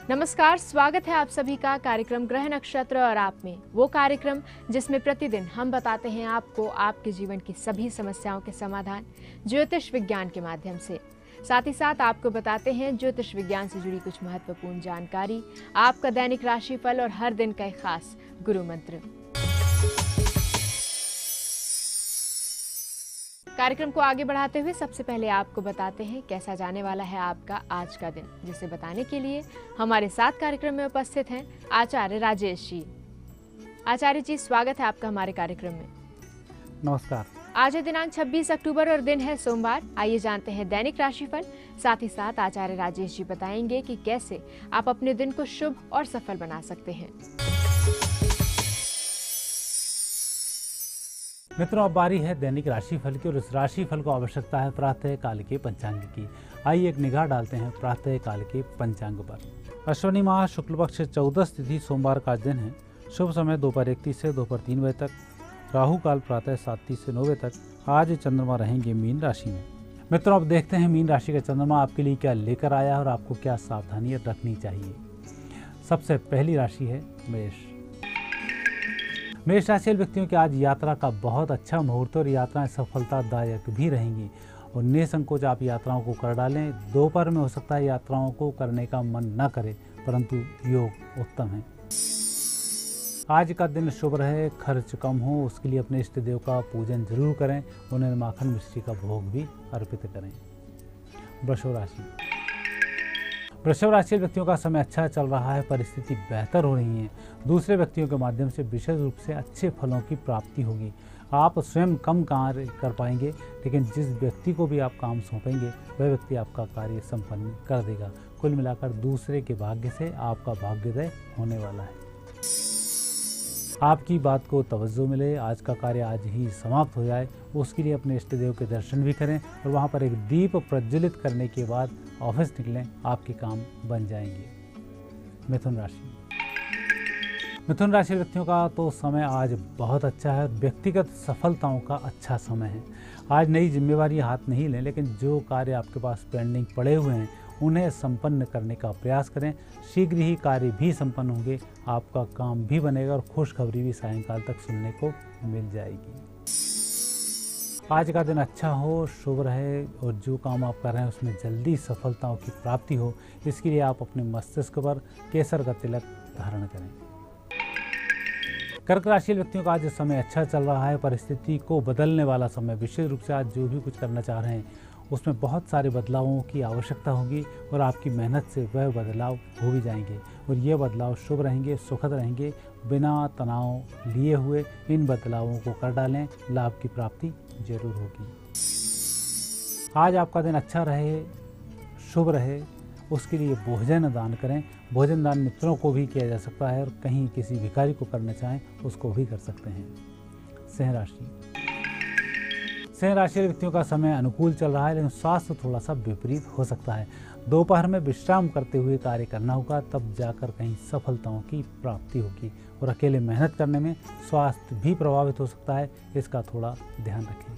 नमस्कार, स्वागत है आप सभी का कार्यक्रम ग्रह नक्षत्र और आप में, वो कार्यक्रम जिसमें प्रतिदिन हम बताते हैं आपको आपके जीवन की सभी समस्याओं के समाधान ज्योतिष विज्ञान के माध्यम से। साथ ही साथ आपको बताते हैं ज्योतिष विज्ञान से जुड़ी कुछ महत्वपूर्ण जानकारी, आपका दैनिक राशिफल और हर दिन का एक खास गुरु मंत्र। कार्यक्रम को आगे बढ़ाते हुए सबसे पहले आपको बताते हैं कैसा जाने वाला है आपका आज का दिन, जिसे बताने के लिए हमारे साथ कार्यक्रम में उपस्थित हैं आचार्य राजेश जी। आचार्य जी, स्वागत है आपका हमारे कार्यक्रम में। नमस्कार। आज है दिनांक 26 अक्टूबर और दिन है सोमवार। आइए जानते हैं दैनिक राशिफल। साथ ही साथ आचार्य राजेश जी बताएंगे कि कैसे आप अपने दिन को शुभ और सफल बना सकते हैं। मित्रों, अब बारी है दैनिक राशिफल की और इस राशिफल को आवश्यकता है प्रातः काल के पंचांग की। आइए एक निगाह डालते हैं प्रातः काल के पंचांग पर। अश्विनी माह शुक्ल पक्ष 14 तिथि सोमवार का दिन है। शुभ समय दोपहर 1:30 से दोपहर 3 बजे तक। राहु काल प्रातः 7:30 से 9 बजे तक। आज चंद्रमा रहेंगे मीन राशि में। मित्रों, अब देखते हैं मीन राशि का चंद्रमा आपके लिए क्या लेकर आया है और आपको क्या सावधानियां रखनी चाहिए। सबसे पहली राशि है मेष। मेष राशि व्यक्तियों की आज यात्रा का बहुत अच्छा मुहूर्त और यात्राएं सफलतादायक भी रहेंगी और निसंकोच आप यात्राओं को कर डालें। दोपहर में हो सकता है यात्राओं को करने का मन न करे, परंतु योग उत्तम है। आज का दिन शुभ रहे, खर्च कम हो, उसके लिए अपने इष्ट देव का पूजन जरूर करें। उन्हें माखन मिश्री का भोग भी अर्पित करें। वृषभ राशि। वृषभ राशि व्यक्तियों का समय अच्छा चल रहा है, परिस्थिति बेहतर हो रही है। दूसरे व्यक्तियों के माध्यम से विशेष रूप से अच्छे फलों की प्राप्ति होगी। आप स्वयं कम कार्य कर पाएंगे, लेकिन जिस व्यक्ति को भी आप काम सौंपेंगे वह व्यक्ति आपका कार्य संपन्न कर देगा। कुल मिलाकर दूसरे के भाग्य से आपका भाग्योदय होने वाला है। आपकी बात को तवज्जो मिले, आज का कार्य आज ही समाप्त हो जाए, उसके लिए अपने इष्ट देव के दर्शन भी करें और वहाँ पर एक दीप प्रज्वलित करने के बाद ऑफिस निकलें, आपके काम बन जाएंगे। मिथुन राशि। मिथुन राशि व्यक्तियों का तो समय आज बहुत अच्छा है। व्यक्तिगत सफलताओं का अच्छा समय है। आज नई जिम्मेवारी हाथ नहीं लें, लेकिन जो कार्य आपके पास पेंडिंग पड़े हुए हैं उन्हें संपन्न करने का प्रयास करें। शीघ्र ही कार्य भी संपन्न होंगे, आपका काम भी बनेगा और खुशखबरी भी सायंकाल तक सुनने को मिल जाएगी। आज का दिन अच्छा हो, शुभ रहे और जो काम आप कर रहे हैं उसमें जल्दी सफलताओं की प्राप्ति हो, इसके लिए आप अपने मस्तिष्क पर केसर का तिलक धारण करें। कर्क राशि व्यक्तियों का आज समय अच्छा चल रहा है। परिस्थिति को बदलने वाला समय, विशेष रूप से आज जो भी कुछ करना चाह रहे हैं उसमें बहुत सारे बदलावों की आवश्यकता होगी और आपकी मेहनत से वह बदलाव हो भी जाएंगे और ये बदलाव शुभ रहेंगे, सुखद रहेंगे। बिना तनाव लिए हुए इन बदलावों को कर डालें, लाभ की प्राप्ति जरूर होगी। आज आपका दिन अच्छा रहे, शुभ रहे, उसके लिए भोजन दान करें। भोजन दान मित्रों को भी किया जा सकता है और कहीं किसी भिखारी को करना चाहें उसको भी कर सकते हैं। सिंह राशि। सिंह राशि व्यक्तियों का समय अनुकूल चल रहा है, लेकिन स्वास्थ्य थोड़ा सा विपरीत हो सकता है। दोपहर में विश्राम करते हुए कार्य करना होगा, तब जाकर कहीं सफलताओं की प्राप्ति होगी और अकेले मेहनत करने में स्वास्थ्य भी प्रभावित हो सकता है, इसका थोड़ा ध्यान रखें।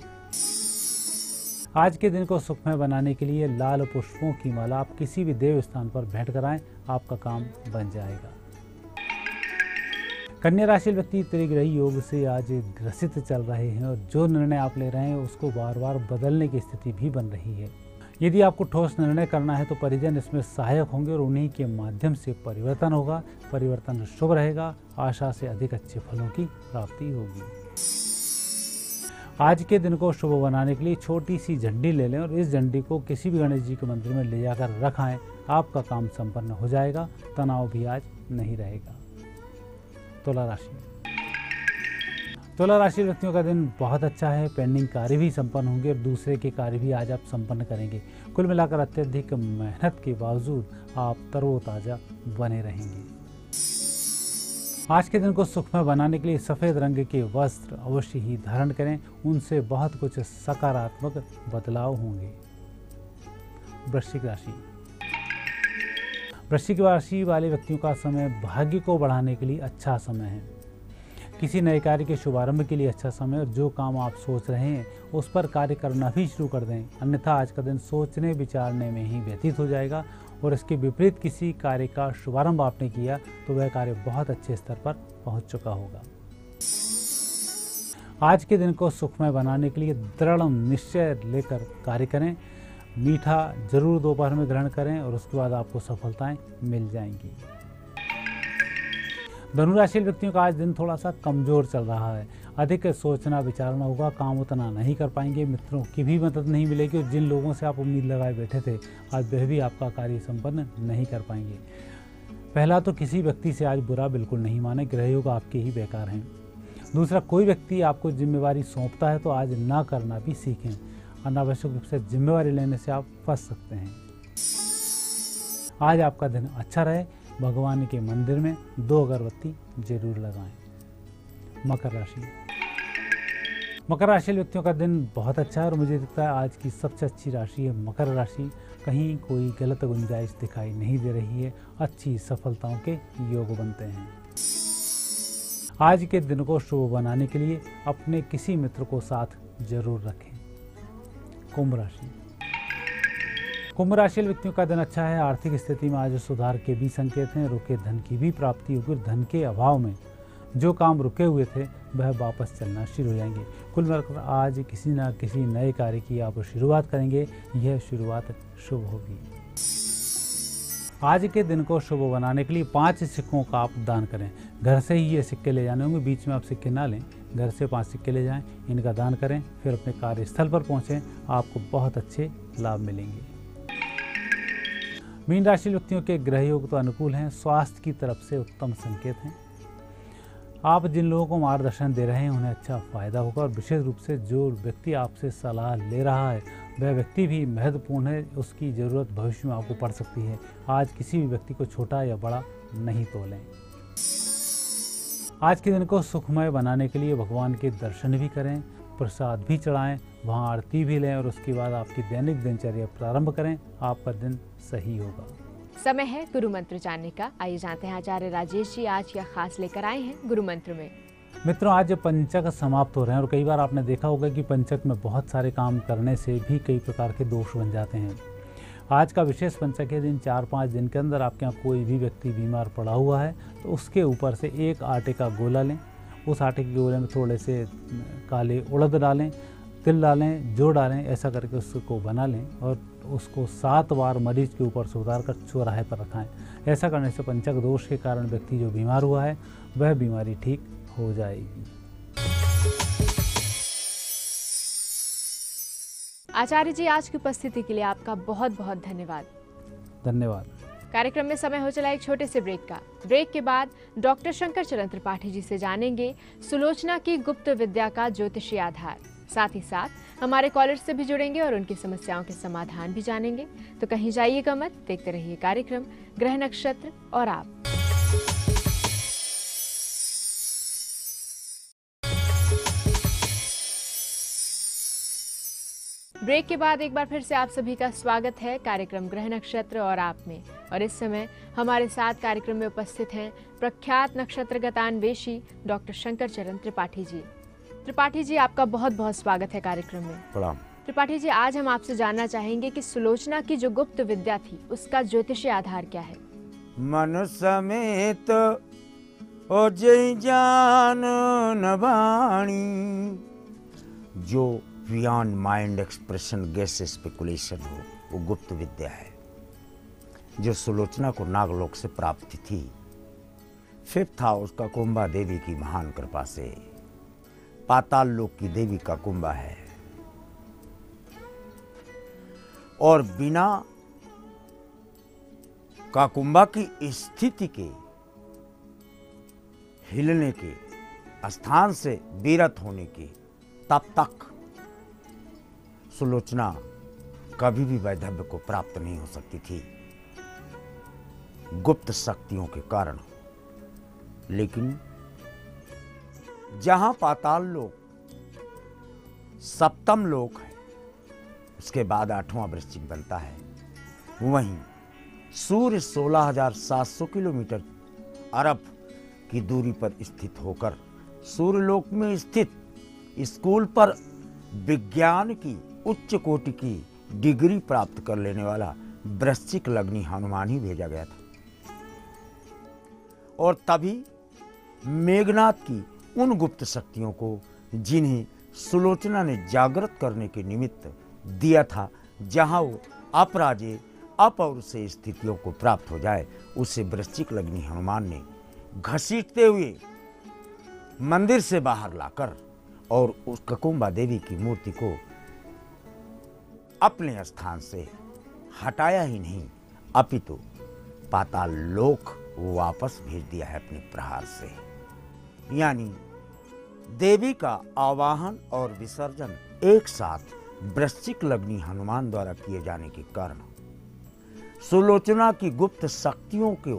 आज के दिन को सुखमय बनाने के लिए लाल पुष्पों की माला आप किसी भी देव स्थान पर भेंट कराएं, आपका काम बन जाएगा। कन्या राशि व्यक्ति त्रिग्रही योग से आज ग्रसित चल रहे हैं और जो निर्णय आप ले रहे हैं उसको बार बार बदलने की स्थिति भी बन रही है। यदि आपको ठोस निर्णय करना है तो परिजन इसमें सहायक होंगे और उन्हीं के माध्यम से परिवर्तन होगा। परिवर्तन शुभ रहेगा, आशा से अधिक अच्छे फलों की प्राप्ति होगी। आज के दिन को शुभ बनाने के लिए छोटी सी झंडी ले लें और इस झंडी को किसी भी गणेश जी के मंदिर में ले जाकर रखाएं, आपका काम संपन्न हो जाएगा। तनाव भी आज नहीं रहेगा। तुला राशि। तुला राशि व्यक्तियों का दिन बहुत अच्छा है। पेंडिंग कार्य भी संपन्न होंगे और दूसरे के कार्य भी आज आप संपन्न करेंगे। कुल मिलाकर अत्यधिक मेहनत के बावजूद आप तरोताजा बने रहेंगे। आज के दिन को सुखमय बनाने के लिए सफेद रंग के वस्त्र अवश्य ही धारण करें, उनसे बहुत कुछ सकारात्मक बदलाव होंगे। वृश्चिक राशि। वृश्चिक राशि वाले व्यक्तियों का समय भाग्य को बढ़ाने के लिए अच्छा समय है। किसी नए कार्य के शुभारंभ के लिए अच्छा समय और जो काम आप सोच रहे हैं उस पर कार्य करना भी शुरू कर दें, अन्यथा आज का दिन सोचने विचारने में ही व्यतीत हो जाएगा और इसके विपरीत किसी कार्य का शुभारंभ आपने किया तो वह कार्य बहुत अच्छे स्तर पर पहुंच चुका होगा। आज के दिन को सुखमय बनाने के लिए दृढ़ निश्चय लेकर कार्य करें। मीठा जरूर दोपहर में ग्रहण करें और उसके बाद आपको सफलताएं मिल जाएंगी। धनुराशि व्यक्तियों का आज दिन थोड़ा सा कमजोर चल रहा है। अधिक सोचना विचारना होगा, काम उतना नहीं कर पाएंगे, मित्रों की भी मदद नहीं मिलेगी और जिन लोगों से आप उम्मीद लगाए बैठे थे आज वह भी आपका कार्य संपन्न नहीं कर पाएंगे। पहला तो किसी व्यक्ति से आज बुरा बिल्कुल नहीं माने, ग्रहयोग आपके ही बेकार हैं। दूसरा, कोई व्यक्ति आपको जिम्मेवारी सौंपता है तो आज ना करना भी सीखें, अनावश्यक रूप से जिम्मेवारी लेने से आप फंस सकते हैं। आज आपका दिन अच्छा रहे, भगवान के मंदिर में 2 अगरबत्ती जरूर लगाएं। मकर राशि। मकर राशि व्यक्तियों का दिन बहुत अच्छा है और मुझे दिखता है आज की सबसे अच्छी राशि है मकर राशि। कहीं कोई गलत गुंजाइश दिखाई नहीं दे रही है, अच्छी सफलताओं के योग बनते हैं। आज के दिन को शुभ बनाने के लिए अपने किसी मित्र को साथ जरूर रखें। कुंभ राशि। कुंभ राशि व्यक्तियों का दिन अच्छा है। आर्थिक स्थिति में आज सुधार के भी संकेत हैं। रुके धन की भी प्राप्ति होगी। धन के अभाव में जो काम रुके हुए थे वह वापस चलना शुरू हो जाएंगे। कुल मिलाकर आज किसी न किसी नए कार्य की आप शुरुआत करेंगे, यह शुरुआत शुभ होगी। आज के दिन को शुभ बनाने के लिए 5 सिक्कों का आप दान करें। घर से ही ये सिक्के ले जाने होंगे, बीच में आप सिक्के ना लें, घर से 5 सिक्के ले जाएं, इनका दान करें, फिर अपने कार्यस्थल पर पहुंचें, आपको बहुत अच्छे लाभ मिलेंगे। मीन राशि व्यक्तियों के ग्रह योग तो अनुकूल हैं, स्वास्थ्य की तरफ से उत्तम संकेत हैं। आप जिन लोगों को मार्गदर्शन दे रहे हैं उन्हें अच्छा फायदा होगा और विशेष रूप से जो व्यक्ति आपसे सलाह ले रहा है वह व्यक्ति भी महत्वपूर्ण है, उसकी ज़रूरत भविष्य में आपको पड़ सकती है। आज किसी भी व्यक्ति को छोटा या बड़ा नहीं तोलें। आज के दिन को सुखमय बनाने के लिए भगवान के दर्शन भी करें, प्रसाद भी चढ़ाएं, वहाँ आरती भी लें और उसके बाद आपकी दैनिक दिनचर्या प्रारंभ करें, आपका दिन सही होगा। समय है गुरु मंत्र जानने का। आइए जानते हैं आचार्य राजेश जी आज क्या खास लेकर आए हैं गुरु मंत्र में। मित्रों, आज पंचक समाप्त हो रहे हैं और कई बार आपने देखा होगा कि पंचक में बहुत सारे काम करने से भी कई प्रकार के दोष बन जाते हैं। आज का विशेष पंचक है दिन 4-5 दिन के अंदर आपके यहाँ कोई भी व्यक्ति बीमार पड़ा हुआ है तो उसके ऊपर से एक आटे का गोला लें, उस आटे के गोले में थोड़े से काले उड़द डालें, तिल डालें, जो डालें, ऐसा करके उसको बना लें और उसको 7 बार मरीज के ऊपर से उतार कर चौराहे पर रखाएं। ऐसा करने से पंचक दोष के कारण व्यक्ति जो बीमार हुआ है वह बीमारी ठीक हो जाएगी। आचार्य जी आज की उपस्थिति के लिए आपका बहुत बहुत धन्यवाद। धन्यवाद। कार्यक्रम में समय हो चला एक छोटे से ब्रेक का। ब्रेक के बाद डॉक्टर शंकर चरण त्रिपाठी जी से जानेंगे सुलोचना की गुप्त विद्या का ज्योतिषीय आधार। साथ ही साथ हमारे कॉलर्स से भी जुड़ेंगे और उनकी समस्याओं के समाधान भी जानेंगे। तो कहीं जाइएगा मत, देखते रहिए कार्यक्रम ग्रह नक्षत्र और आप। ब्रेक के बाद एक बार फिर से आप सभी का स्वागत है कार्यक्रम ग्रह नक्षत्र और आप में। और इस समय हमारे साथ कार्यक्रम में उपस्थित हैं प्रख्यात नक्षत्र गतान्वेषी डॉक्टर शंकर चरण त्रिपाठी जी। त्रिपाठी जी, आपका बहुत बहुत स्वागत है कार्यक्रम में। प्रणाम। त्रिपाठी जी, आज हम आपसे जानना चाहेंगे कि सुलोचना की जो गुप्त विद्या थी उसका ज्योतिषीय आधार क्या है। मन समेत ओ जय जान नवाणी, जो beyond mind expression guess speculation हो वो गुप्त विद्या है जो सुलोचना को नागलोक से प्राप्त थी। 5th हाउस का कुंभा देवी की महान कृपा से पाताल लोक की देवी का कुंभा है और बिना काकुंभा की स्थिति के हिलने के स्थान से विरत होने के तब तक सुलोचना कभी भी वैधव्य को प्राप्त नहीं हो सकती थी गुप्त शक्तियों के कारण। लेकिन जहां पाताल लोक सप्तम लोक है, उसके बाद 8वां वृश्चिक बनता है, वहीं सूर्य 16,700 किलोमीटर अरब की दूरी पर स्थित होकर सूर्यलोक में स्थित स्कूल पर विज्ञान की उच्च कोटि की डिग्री प्राप्त कर लेने वाला वृश्चिक लग्नी हनुमान ही भेजा गया था। और तभी मेघनाथ की उन गुप्त शक्तियों को जिन्हें सुलोचना ने जागृत करने के निमित्त दिया था, जहां वो अपराजेय अपौरुषेय स्थितियों को प्राप्त हो जाए, उसे वृश्चिक लग्नी हनुमान ने घसीटते हुए मंदिर से बाहर लाकर और उस ककुम्बा देवी की मूर्ति को अपने स्थान से हटाया ही नहीं, अपितु पाताल लोक वापस भेज दिया है अपने प्रहार से। यानी देवी का आवाहन और विसर्जन एक साथ वृश्चिक लग्नी हनुमान द्वारा किए जाने के कारण सुलोचना की गुप्त शक्तियों को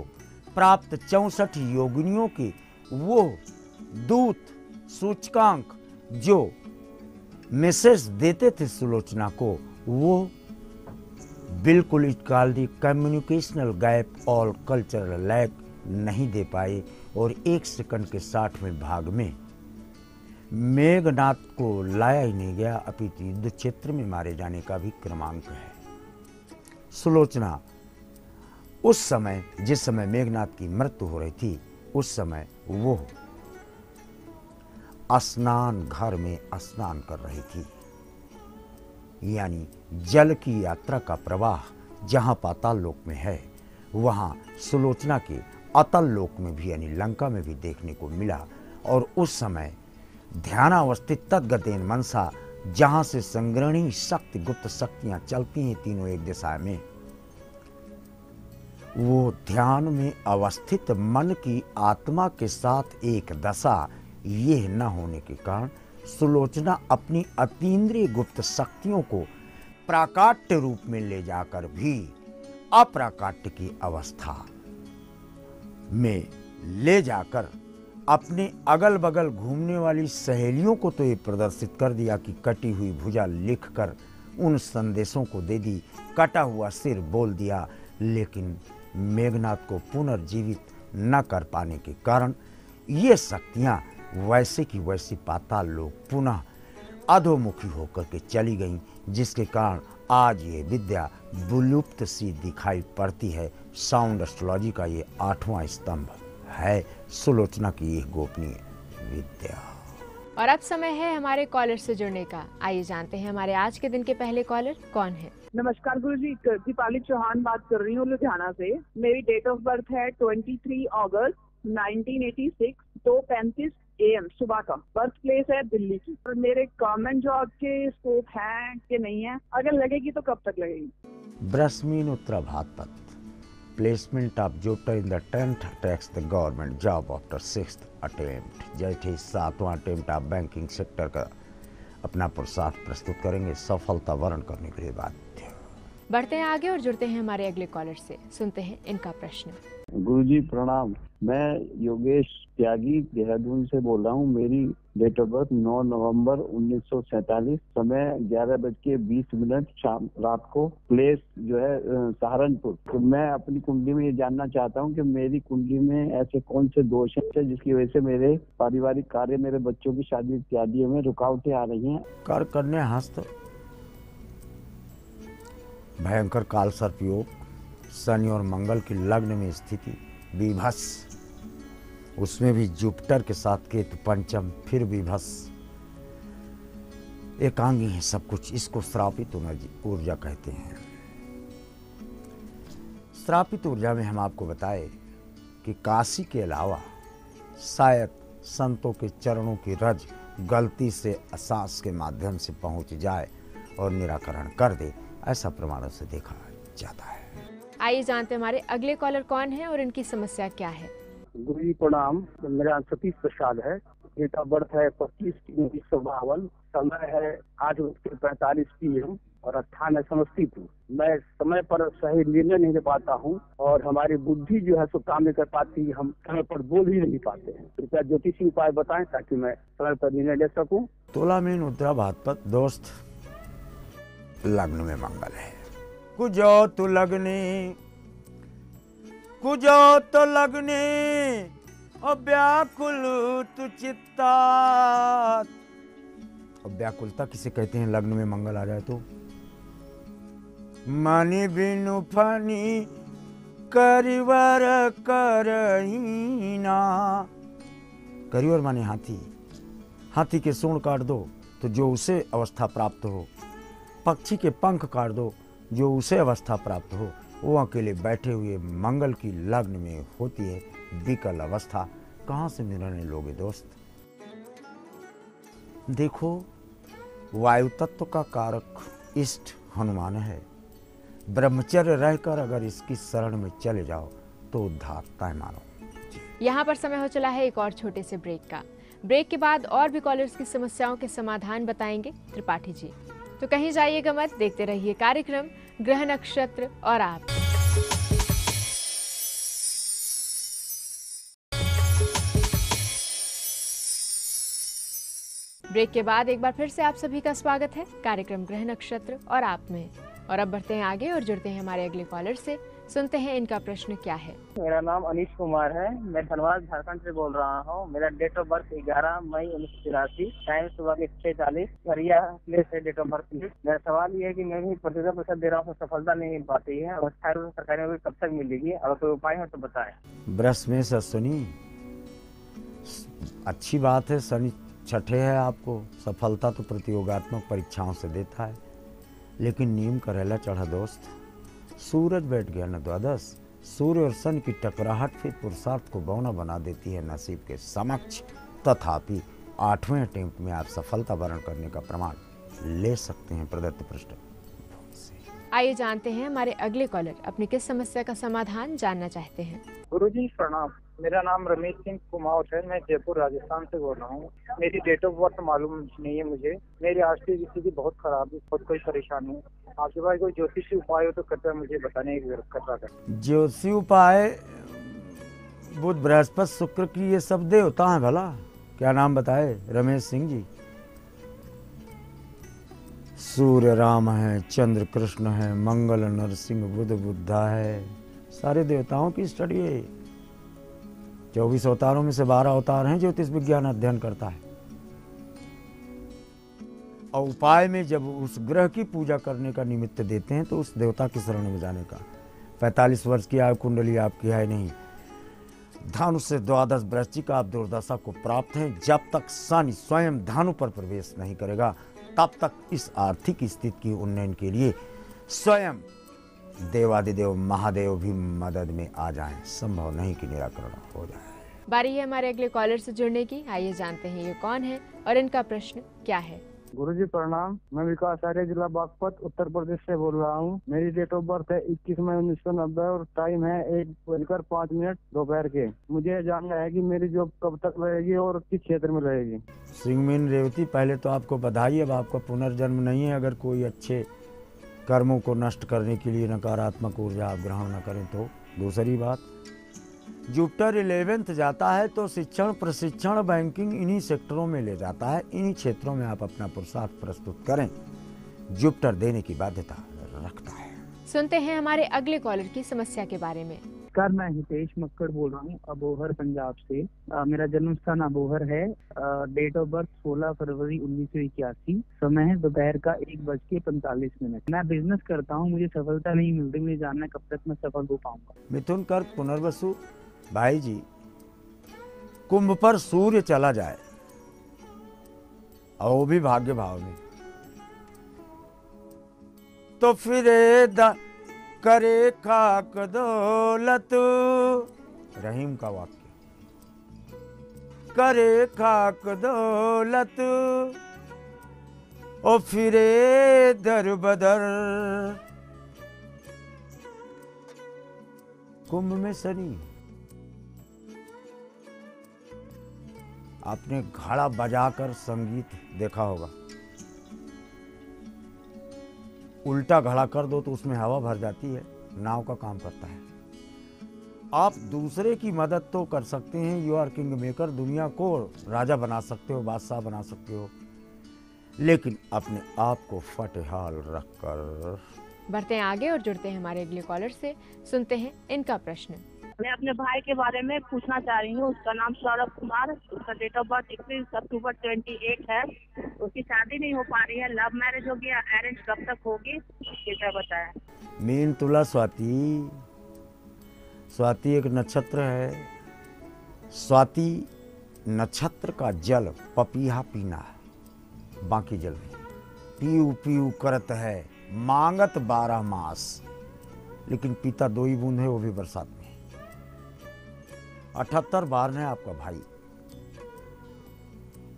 प्राप्त 64 योगिनियों के वो दूत सूचकांक जो मैसेज देते थे सुलोचना को, वो बिल्कुल it called the communicational gap और कल्चरल लैक नहीं दे पाए और 1 सेकंड के 60वें भाग में मेघनाथ को लाया ही नहीं गया, अपितु युद्ध क्षेत्र में मारे जाने का भी क्रमांक है। सुलोचना उस समय, जिस समय मेघनाथ की मृत्यु हो रही थी, उस समय वो स्नान घर में स्नान कर रही थी। यानी जल की यात्रा का प्रवाह जहां पाताल लोक में है, वहां सुलोचना के अतल लोक में भी यानी लंका में भी देखने को मिला। और उस समय ध्यानावस्थित तद्गतेन मनसा, जहां से संग्रहणी शक्ति गुप्त शक्तियां चलती हैं तीनों एक दिशा में, वो ध्यान में अवस्थित मन की आत्मा के साथ एक दशा, ये न होने के कारण सुलोचना अपनी अतीन्द्रिय गुप्त शक्तियों को प्राकाट्य रूप में ले जाकर भी अप्राकाट्य की अवस्था में ले जाकर अपने अगल बगल घूमने वाली सहेलियों को तो ये प्रदर्शित कर दिया कि कटी हुई भुजा लिखकर उन संदेशों को दे दी, कटा हुआ सिर बोल दिया, लेकिन मेघनाथ को पुनर्जीवित न कर पाने के कारण ये शक्तियां वैसे की वैसी पाताल लोक पुनः अधोमुखी होकर के चली गईं, जिसके कारण आज ये विद्या विलुप्त सी दिखाई पड़ती है। साउंड एस्ट्रोलॉजी का ये 8वां स्तंभ है सुलोचना की यह गोपनीय विद्या। और अब समय है हमारे कॉलर से जुड़ने का। आइए जानते हैं हमारे आज के दिन के पहले कॉलर कौन है। नमस्कार गुरुजी, दीपाली चौहान बात कर रही हूँ लुधियाना से। मेरी डेट ऑफ बर्थ है 23 अगस्त 1986, 2:35 AM सुबह का। बर्थ प्लेस है दिल्ली की। और मेरे गवर्नमेंट जॉब के स्कोप है कि नहीं है, अगर लगेगी तो कब तक लगेगी? ब्रश्मीन Uttara Bhadrapada, placement of Jupiter in the 10th attacks the government job after 6th attempt. जैसे 7वां अटेम्प्ट आप बैंकिंग सेक्टर का अपना पुरुषार्थ प्रस्तुत करेंगे, सफलता वर्ण करने के लिए बाध्य। बढ़ते हैं आगे और जुड़ते हैं हमारे अगले कॉलर से। सुनते हैं इनका प्रश्न। गुरुजी प्रणाम, मैं योगेश त्यागी देहरादून से बोल रहा हूँ। मेरी डेट ऑफ बर्थ 9 नवंबर 1947, समय 11:20 शाम रात को, प्लेस जो है सहारनपुर। तो मैं अपनी कुंडली में ये जानना चाहता हूँ कि मेरी कुंडली में ऐसे कौन से दोष हैं जिसकी वजह से मेरे पारिवारिक कार्य, मेरे बच्चों की शादी इत्यादि में रुकावटें आ रही हैं। कर कन्या हस्त, भयंकर काल सर्प योग, शनि और मंगल की लग्न में स्थिति, विभस, उसमें भी जुपिटर के साथ केतु पंचम, फिर विभस, एकांगी है सब कुछ। इसको श्रापित ऊर्जा कहते हैं। श्रापित ऊर्जा में हम आपको बताए कि काशी के अलावा शायद संतों के चरणों की रज गलती से सांस के माध्यम से पहुंच जाए और निराकरण कर दे, ऐसा प्रमाणों से देखा जाता है। आइए जानते हैं हमारे अगले कॉलर कौन है और इनकी समस्या क्या है। गुरु जी प्रणाम, मेरा सतीश प्रसाद है। डेट ऑफ बर्थ है 25/1952, समय है 8:45 PM और स्थान है समस्तीपुर। मैं समय पर सही निर्णय नहीं ले पाता हूँ और हमारी बुद्धि जो है सो काम नहीं कर पाती, हम समय पर बोल ही नहीं पाते हैं। कृपया ज्योतिषी उपाय बताएं ताकि मैं समय पर निर्णय ले सकूं। तुला मीन उत्तरा भाद्रपद, दोस्त लग्न में मंगल है। कुजो तु लगने, कुजो तो लगने और व्याकुल तु चित्ता। और व्याकुलता किसे कहते हैं? लग्न में मंगल आ जाए तो मनि बिनु फनी करिवर करहीना। करिवर माने हाथी। हाथी के सूंड काट दो तो जो उसे अवस्था प्राप्त हो, पक्षी के पंख काट दो जो उसे अवस्था प्राप्त हो, वो अकेले बैठे हुए मंगल की लग्न में होती है विकल अवस्था। कहाँ से मिलने लोगे दोस्त? देखो, वायु तत्व का कारक इष्ट हनुमान है। ब्रह्मचर्य रहकर अगर इसकी शरण में चले जाओ तो उद्धार तय मानो। यहाँ पर समय हो चला है एक और छोटे से ब्रेक का। ब्रेक के बाद और भी कॉलर्स की समस्याओं के समाधान बताएंगे त्रिपाठी जी। तो कहीं जाइएगा मत, देखते रहिए कार्यक्रम ग्रह नक्षत्र और आप। ब्रेक के बाद एक बार फिर से आप सभी का स्वागत है कार्यक्रम ग्रह नक्षत्र और आप में। और अब बढ़ते हैं आगे और जुड़ते हैं हमारे अगले कॉलर से। सुनते हैं इनका प्रश्न क्या है। मेरा नाम अनीश कुमार है। मैं धनबाद झारखंड से बोल रहा हूँ। मेरा डेट ऑफ बर्थ 11 मई 1983, टाइम सुबह के 6:40, गरिया प्लेस है डेट ऑफ बर्थ। मेरा सवाल ये है कि मैं भी प्रतिशत दे रहा हूँ, सफलता नहीं मिल पाती है और सरकारी नौकरी कब तक मिलेगी? अगर कोई उपाय हो तो बताएं। ब्रश में शनि, अच्छी बात है, शनि छठे है आपको। सफलता तो प्रतियोगात्मक परीक्षाओं से देता है, लेकिन नीम करेला चढ़ा दोस्त। सूरज बैठ गया न द्वादश। सूर्य और शनि की टकराहट फिर पुरुषार्थ को बौना बना देती है नसीब के समक्ष। तथापि 8वें अटेम्प्ट में आप सफलता वर्ण करने का प्रमाण ले सकते हैं प्रदत्त पृष्ठ से। आइए जानते हैं हमारे अगले कॉलर अपनी किस समस्या का समाधान जानना चाहते हैं। गुरुजी प्रणाम। मेरा नाम रमेश सिंह कुमावत है। मैं जयपुर राजस्थान से बोल रहा हूँ। मेरी डेट ऑफ बर्थ मालूम नहीं है मुझे। मेरी आर्थिक स्थिति बहुत खराब है, बहुत कोई परेशानी है। आपके पास कोई ज्योतिषी उपाय हो तो कृपया मुझे बताने की कृपा करें। ज्योतिषी उपाय बुध बृहस्पति शुक्र की ये सब देवता हैं भला। क्या नाम बताए? रमेश सिंह जी। सूर्य राम है, चंद्र कृष्ण है, मंगल नरसिंह, बुध बुद्धा है। सारे देवताओं की स्टडी है। 24 अवतारों में से 12 अवतार हैं ज्योतिष विज्ञान अध्ययन करता है। और उपाय में जब उस ग्रह की पूजा करने का निमित्त देते हैं तो उस देवता की शरण में जाने का। 45 वर्ष की आयु कुंडली आपकी है नहीं। धनु से द्वादश वृश्चिक आप दुर्दशा को प्राप्त हैं। जब तक शनि स्वयं धनु पर प्रवेश नहीं करेगा तब तक इस आर्थिक स्थिति की उन्नयन के लिए स्वयं देवादिदेव महादेव भी मदद में आ जाएं। संभव नहीं कि निराकरण हो जाए। बारी है हमारे अगले कॉलर से जुड़ने की। आइए जानते हैं ये कौन है और इनका प्रश्न क्या है। गुरुजी प्रणाम। मैं विकास आर्य, जिला बागपत, उत्तर प्रदेश से बोल रहा हूँ। मेरी डेट ऑफ बर्थ है 21 मई 1990 और टाइम है 1:05 दोपहर के। मुझे जानना है कि मेरी जॉब कब तक रहेगी और किस क्षेत्र में रहेगी। सिंह मीन रेवती, पहले तो आपको बधाई। अब आपका पुनर्जन्म नहीं है। अगर कोई अच्छे कर्मों को नष्ट करने के लिए नकारात्मक ऊर्जा आप ग्रहण न करें तो। दूसरी बात, जुपिटर 11th जाता है तो शिक्षण, प्रशिक्षण, बैंकिंग इन्हीं सेक्टरों में ले जाता है। इन्हीं क्षेत्रों में आप अपना पुरुषार्थ प्रस्तुत करें। जुपिटर देने की बाध्यता रखता है। सुनते हैं हमारे अगले कॉलर की समस्या के बारे में। सर, मैं हितेश मक्कड़ बोल रहा हूँ, अबोहर पंजाब से। मेरा जन्म स्थान अबोहर है। डेट ऑफ बर्थ 16 फरवरी 1981। समय है दोपहर का 1:45। मैं बिजनेस करता हूँ, मुझे सफलता नहीं मिलती। मुझे जानना है कब तक मैं सफल हो पाऊंगा। मिथुन कर्क पुनर्वसु। भाई जी, कुंभ पर सूर्य चला जाए और वो भी भाग्य भाव में, तो फिर करे खाक दौलत। रहीम का वाक्य। करे खाक दौलत और फिरे दर बदर। कुंभ में शनि। आपने घड़ा बजाकर संगीत देखा होगा। उल्टा घड़ा कर दो तो उसमें हवा भर जाती है, नाव का काम करता है। आप दूसरे की मदद तो कर सकते हैं। You are king maker. दुनिया को राजा बना सकते हो, बादशाह बना सकते हो, लेकिन अपने आप को फटेहाल रखकर। बढ़ते हैं आगे और जुड़ते हैं हमारे अगले कॉलर से। सुनते हैं इनका प्रश्न। मैं अपने भाई के बारे में पूछना चाह रही हूँ। उसका नाम सौरभ कुमार, उसका डेट ऑफ बर्थ 21 अक्टूबर 28 है। उसकी शादी नहीं हो पा रही है, लव मैरिज होगी या अरेंज, कब तक होगी कृपया बताएं। मीन तुला स्वाति। स्वाति एक नक्षत्र है। स्वाति नक्षत्र का जल पपीहा पीना, बाकी जल नहीं। पीऊ पीऊ करत है मांगत 12 मास, लेकिन पीता 2 ही बूंद है, वो भी बरसात में। 78 बार है आपका भाई।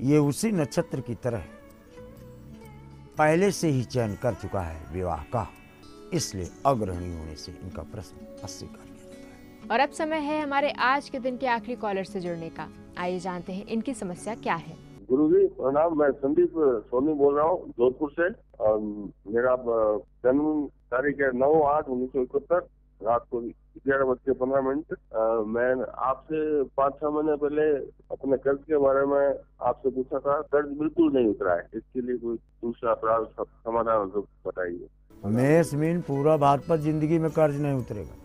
ये उसी नक्षत्र की तरह पहले से ही चयन कर चुका है विवाह का, इसलिए अग्रहणी होने से इनका प्रश्न अस्वीकार किया जाता है। और अब समय है हमारे आज के दिन के आखिरी कॉलर से जुड़ने का। आइए जानते हैं इनकी समस्या क्या है। गुरुजी प्रणाम, मैं संदीप सोनी बोल रहा हूँ जोधपुर से। और मेरा जन्म तारीख है 9/8/1971, रात को 11:15। मैं आपसे 5-6 महीने पहले अपने कर्ज के बारे में आपसे पूछा था। कर्ज बिल्कुल नहीं उतरा है, इसके लिए कोई दूसरा समाधान तो बताइए। मेष मीन पूरा भाद्रपद जिंदगी में कर्ज नहीं उतरेगा।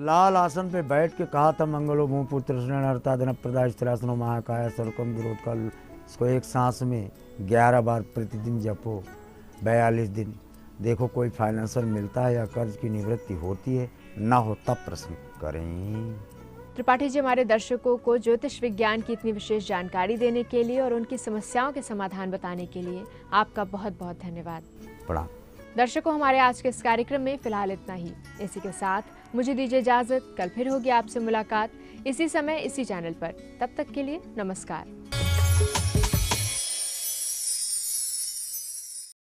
लाल आसन पे बैठ के कहा था मंगलो भूपुत्र स्नेहर्ता दिन प्रदा स्थिरासनो महाकाय सर्वकम विरोध का। इसको एक सांस में 11 बार प्रतिदिन जपो, 42 दिन। देखो कोई फाइनेंशियल मिलता है या कर्ज की निवृत्ति होती है, ना हो तब प्रश्न करें। त्रिपाठी जी, हमारे दर्शकों को ज्योतिष विज्ञान की इतनी विशेष जानकारी देने के लिए और उनकी समस्याओं के समाधान बताने के लिए आपका बहुत बहुत धन्यवाद। प्रणाम। दर्शकों, हमारे आज के इस कार्यक्रम में फिलहाल इतना ही। इसी के साथ मुझे दीजिए इजाजत। कल फिर होगी आपसे मुलाकात इसी समय इसी चैनल पर। तब तक के लिए नमस्कार।